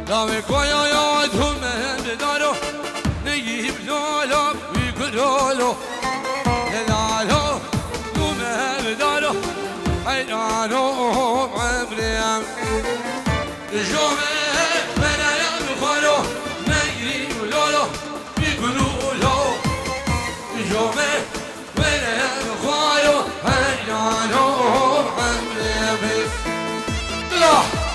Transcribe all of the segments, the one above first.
لاوی کویا یا دومه دارو نگیب لالا بیگرالو لالو دومه دارو حیرانو عمریم جومه منایم خالو نگیب لالا بیگرالو جومه منایم خالو حیرانو عمریم لا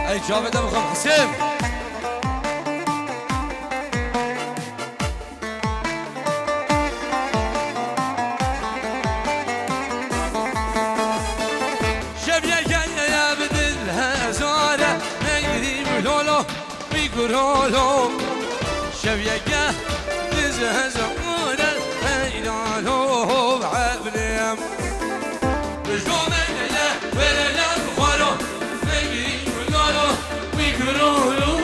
اي جاوب ده بخم حسين شبيا جاي يا بدل هزارة نجري بلولو بيقولولو شبيا جاي هزارة هيلالو بعبليم بجومي لا ولا لا بخالو نجري بيقولولو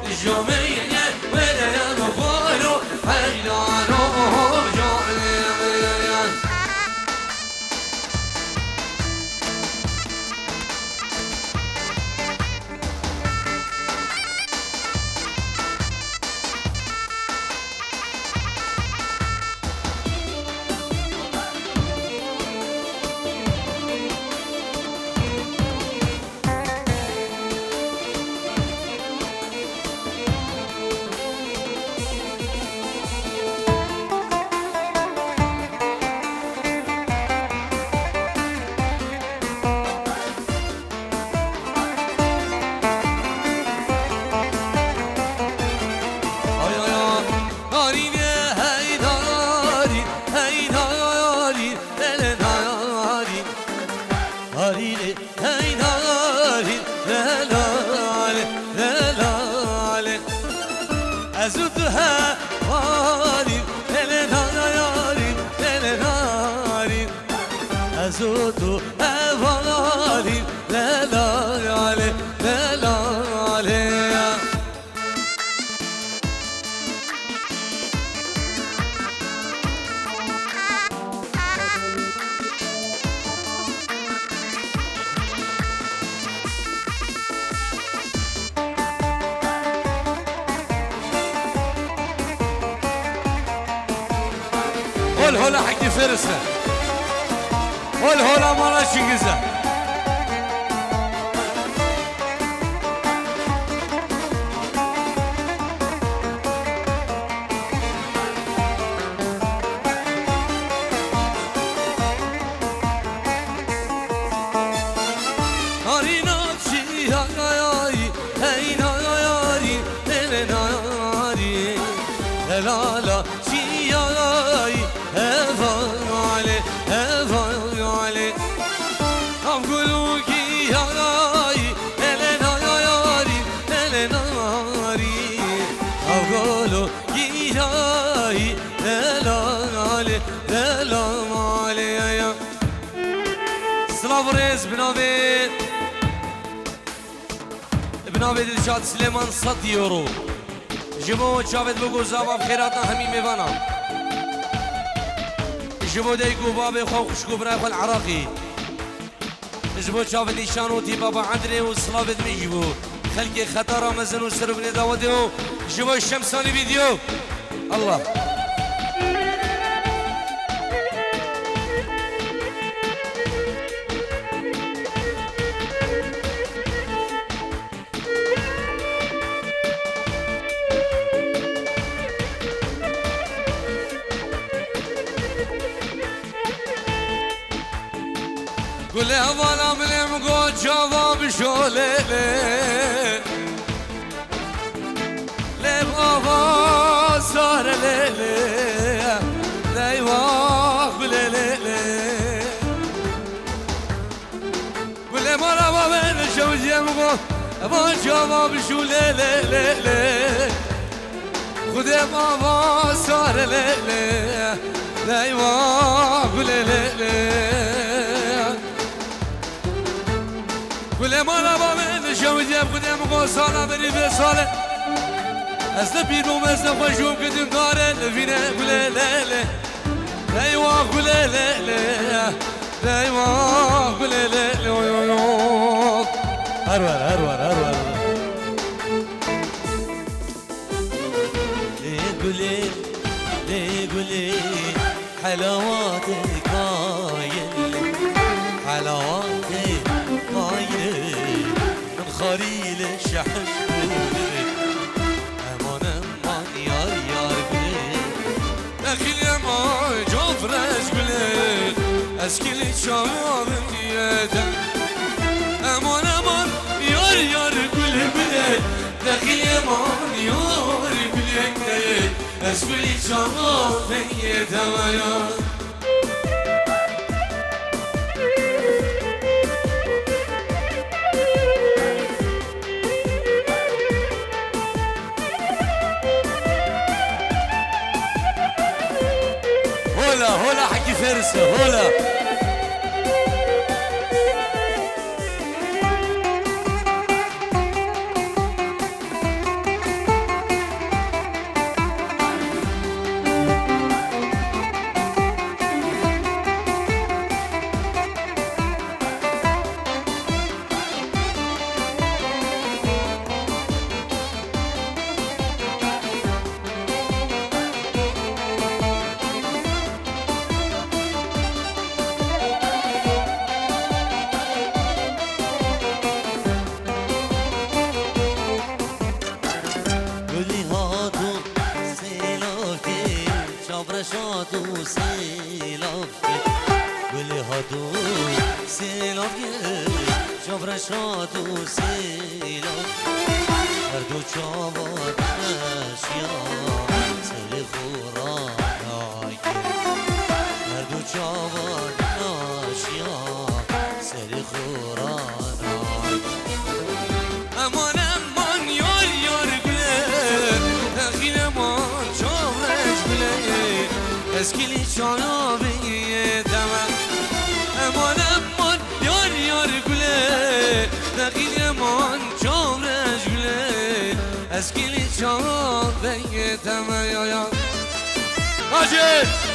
الجميع ولا يبخلوا حيلانو جميع أزودها واري للناري للناري أزودها واري للناري للناري والهولا حق فرسه والهولا مالا شنجزه هارينا شي هاي هينا ياري ناري لا لا شي هاي هفالي هفالي أقولوا كي هاي إلنا ياري ناري أقولوا كي هاي لالي لالي سلاف ريز بنابد الشاد سليمان صديورو جبو شافت بگو زابا بخيراتنا همي ميوانا جبو ديكو بابي خو خشكو براي خو العراقي جبو شافت نيشانوتي بابا عندري وصلابت ميجبو خلقي خطر مزن وسرب نداوديو جبو الشمساني فيديو الله قول يا بالا من يمقود جواب شو ليلي لي بابا صار ليلي لي واق ليلي قول يا بالا من شو يمقود بابا جواب شو ليلي خذ يا بابا صار ليلي لي واق ليلي كل ما نبا من شو جاب قدام قصانا بني بصالة از بیرون از خوشم کدیم داره لبینه گله لیله دیوا گله لیله دیوا گله لیله هرور ليه قولي حلاواتك هايل حلاواتك هايل من خليل الشحش قولي امان يار قولي داخل امان جفرش قولي اسكلي شعب ديادم امان yar gülü güle Dakil yaman yar gülü güle Esgülü çama feyye devaya Hola حكي فارسة hola شادو سیلافی گلی هادو سیلافی جبر شادو سیلافی هر دو چاوات اشیا سر خورانای هر دو چاوات اشیا سر خورانای امان یار گله دخیل امان چاورش گله اسکیلی چانا بیه دمم امان یار گله دقیل امان چامرش گله اسکیلی چانا بیه دمم یا ماجد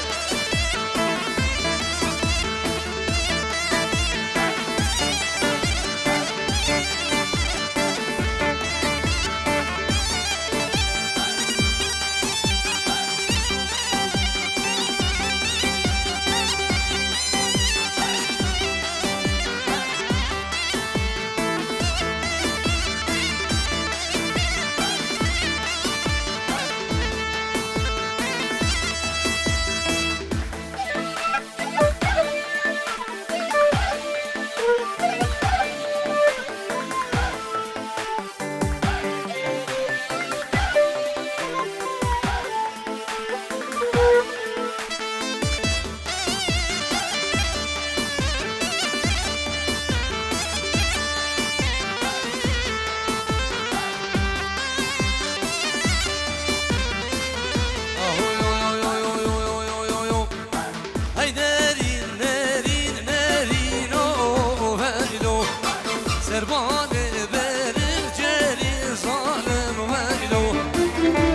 سربان برق جری ظالم ویلو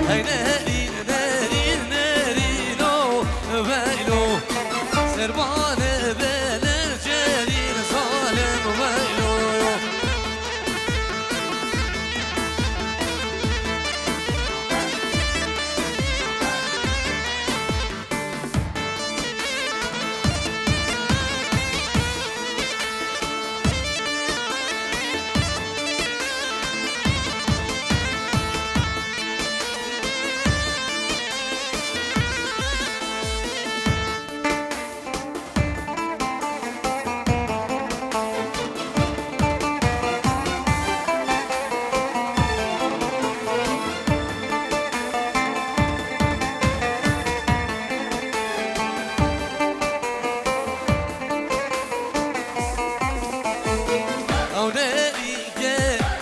ای نرینو ویلو سربان برق جری ظالم ویلو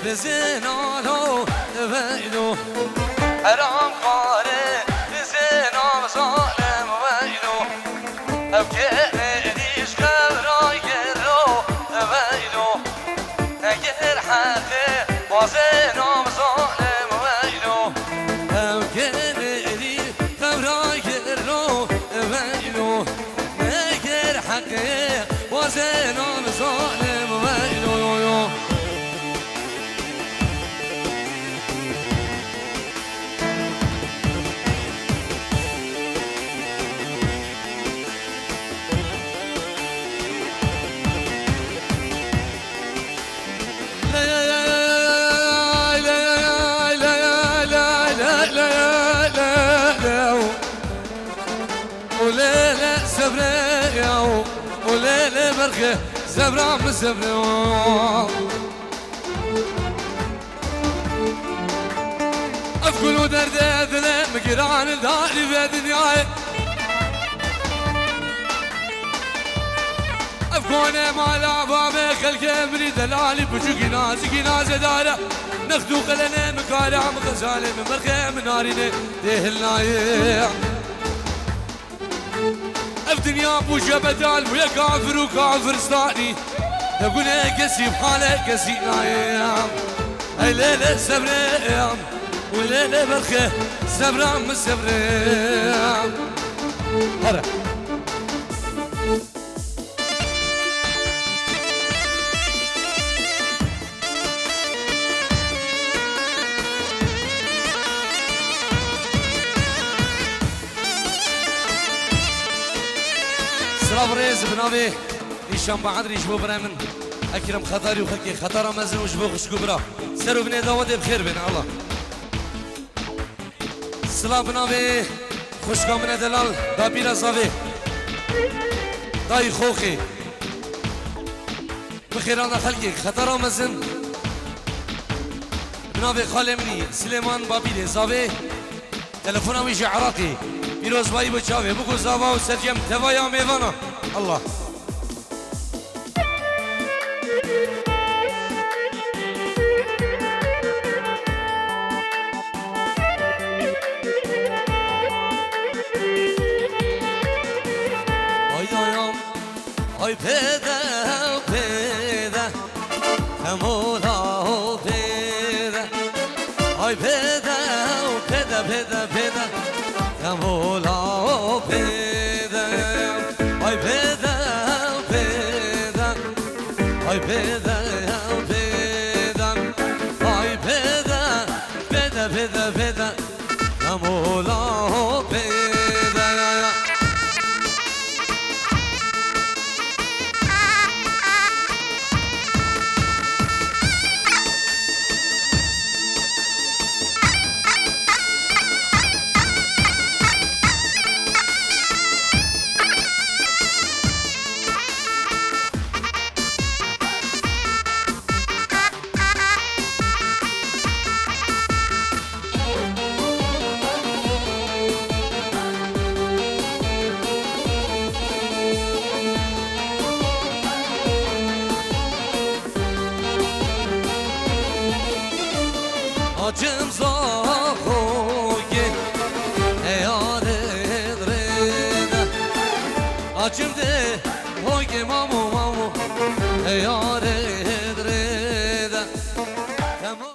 بزنانو ویلو حرام قاره بزنام ظالم ویلو او گریش قبرای گرو ویلو اگر حقه بازنام ظالم ویلو برخه زبرام زبرام افكل درد اذنه مقران داري في دنياي افكونه مالا بابي خلقه مني دلالي بجوكي نازكي نازه داره نخدو قلنا مكارع مغزالي من مرخه من نارينه ديه النايع اف دنيا بوجه بدال ويا كافر وكافر ستاني نقول قسي بحاله قسي نايم اي ليله سبريم وليله برخه سبرام سبريم هلا بريز بنابي نيشان بعد ريشبو برامن اكرم خطاري وخلقي خطاره مزن وجبو خشكو برا سرو بني داود بخير بين الله سلام بنابي خوشكا من دلال دابيرا صافي داي خوخي بخيرانا خلقي خطاره مزن بنابي خاله مني سليمان بابيلي صافي تلفونا ويجي عراقي پیروز بایی بچاوه بگو زاوا و سرجم توایا میوانا الله آی دایم آی پیده پیده تمولا پیده آی پیده پیده پیده پیده مولا پیدم آی پیدم پیدم آی پیدم پیدم آی پیدم پیدم پیدم پیدم مولا پیدم acım zahı